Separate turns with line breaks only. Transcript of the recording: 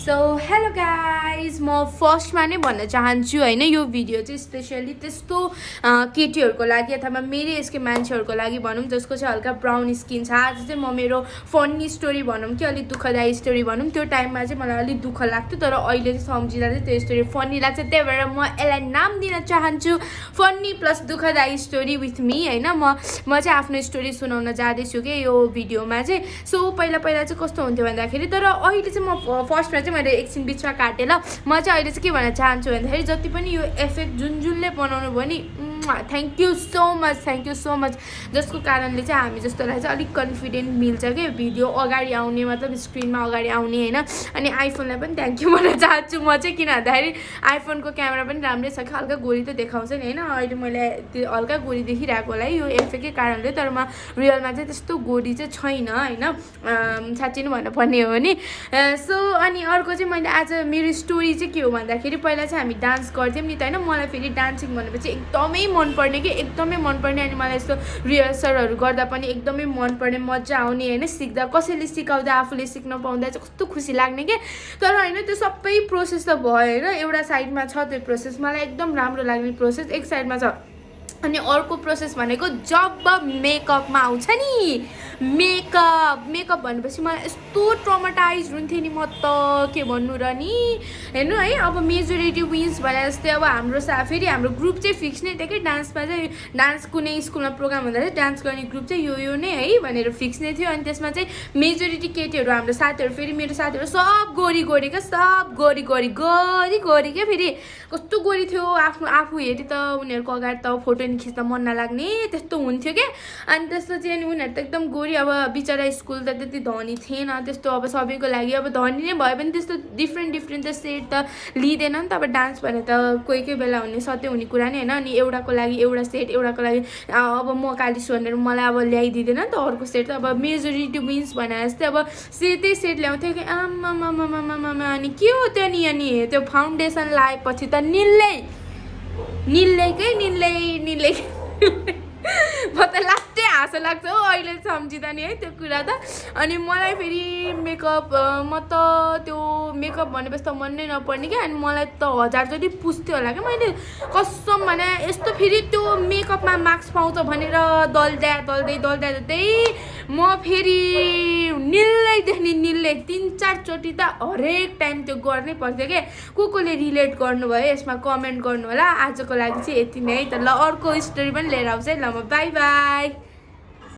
So hello guys म फर्स्टमा नै भन्न चाहन्छु होइन यो भिडियो चाहिँ स्पेसली त्यस्तो केटीहरूको लागि अथवा मेरै यसकै मान्छेहरूको लागि भनौँ जसको चाहिँ हल्का ब्राउन स्किन छ। आज चाहिँ म मेरो फन्नी स्टोरी भनौँ कि अलिक दुःखदायी स्टोरी भनौँ। त्यो टाइममा चाहिँ मलाई अलिक दुःख लाग्थ्यो तर अहिले चाहिँ सम्झिँदा चाहिँ त्यो स्टोरी फन्नी लाग्छ। त्यही भएर म यसलाई नाम दिन चाहन्छु फन्नी प्लस दुःखदायी स्टोरी विथ मी होइन। म चाहिँ आफ्नो स्टोरी सुनाउन जाँदैछु कि यो भिडियोमा चाहिँ। सो पहिला चाहिँ कस्तो हुन्थ्यो भन्दाखेरि तर अहिले चाहिँ म फर्स्टमा चाहिँ मैले एकछिन बिचमा काटेँ ल। म चाहिँ अहिले चाहिँ के भन्न चाहन्छु भन्दाखेरि जति पनि यो इफेक्ट जुनले बनाउनु भयो नि थ्याङ्क यू सो मच जसको कारणले चाहिँ हामी जस्तोलाई चाहिँ अलिक कन्फिडेन्ट मिल्छ कि भिडियो अगाडि आउने मतलब स्क्रिनमा अगाडि आउने होइन। अनि आइफोनलाई पनि थ्याङ्क यू भन्न चाहन्छु म चाहिँ, किन भन्दाखेरि आइफोनको क्यामेरा पनि राम्रै छ कि हल्का गोरी त देखाउँछ नि होइन। अहिले मैले त्यो हल्का गोरी देखिरहेको होला यो इफेक्टकै कारणले, तर म रियलमा चाहिँ त्यस्तो गोरी चाहिँ छैन होइन, साँच्चै नै भन्नुपर्ने हो नि। सो अनि अर्को चाहिँ मैले आज मेरो स्टोरी चाहिँ के हो भन्दाखेरि पहिला चाहिँ हामी डान्स गर्थ्यौँ नि त होइन। मलाई फेरि डान्सिङ भनेपछि एकदमै मनपर्ने कि एकदमै मनपर्ने। अनि मलाई यस्तो रिहर्सलहरू गर्दा पनि एकदमै मनपर्ने, मजा आउने होइन। सिक्दा कसैले सिकाउँदा आफूले सिक्न पाउँदा चाहिँ कस्तो खुसी लाग्ने कि। तर होइन त्यो सबै प्रोसेस त भयो होइन, एउटा साइडमा छ त्यो प्रोसेस मलाई एकदम राम्रो लाग्ने प्रोसेस एक साइडमा छ। अनि अर्को प्रोसेस भनेको जब मेकअपमा आउँछ नि मेकअप भनेपछि मलाई यस्तो ट्रमाटाइज हुन्थ्यो नि, म त के भन्नु र नि हेर्नु है। अब मेजोरिटी विन्स भने जस्तै अब हाम्रो फेरि हाम्रो ग्रुप चाहिँ फिक्स नै थियो कि डान्समा चाहिँ, डान्स कुनै स्कुलमा प्रोग्राम हुँदा चाहिँ डान्स गर्ने ग्रुप चाहिँ यो नै है भनेर फिक्स नै थियो। अनि त्यसमा चाहिँ मेजोरिटी केटीहरू हाम्रो साथीहरू, फेरि मेरो साथीहरू सब गोरी क्या, सब गोरी क्या। फेरि कस्तो गोरी थियो आफू हेरी त उनीहरूको अगाडि त फोटो नि खिच्न मन नलाग्ने त्यस्तो हुन्थ्यो क्या। अनि त्यस्तो चाहिँ अनि उनीहरू त एकदम गोरी। अब बिचरा स्कुल त त्यति धनी थिएन त्यस्तो, अब सबैको लागि अब धनी नै भयो भने त्यस्तो डिफ्रेन्ट त सेट त लिँदैन नि त। अब डान्स भने त कोही बेला हुने सत्य हुने कुरा नै होइन। अनि एउटाको लागि एउटा सेट, एउटाको लागि अब म कालिसु भनेर मलाई अब ल्याइदिँदैन नि त अर्को सेट त। अब मेजोरिटी विन्स भने जस्तै अब त्यही सेट ल्याउँथ्यो कि आमामामामामा। अनि के हो त्यो नि, अनि त्यो फाउन्डेसन लगाएपछि त निल्लै म त लास्टै हाँसो लाग्छ हो अहिले सम्झिँदा नि है त्यो कुरा त। अनि मलाई फेरि मेकअप म त त्यो मेकअप भनेपछि त मन नै नपर्ने क्या। अनि मलाई त 1000 जति पुस्थ्यो होला क्या। मैले कसम भने यस्तो फेरि त्यो मेकअपमा मार्क्स पाउँछ भनेर दल्दै म फेरि निल्लै 3-4 चोटि त हरेक टाइम त्यो गर्नै पर्थ्यो क्या। कोले रिलेट गर्नुभयो यसमा कमेन्ट गर्नु होला। आजको लागि चाहिँ यति नै है त। ल अर्को स्टोरी पनि लिएर आउँछ है। ल म बाई।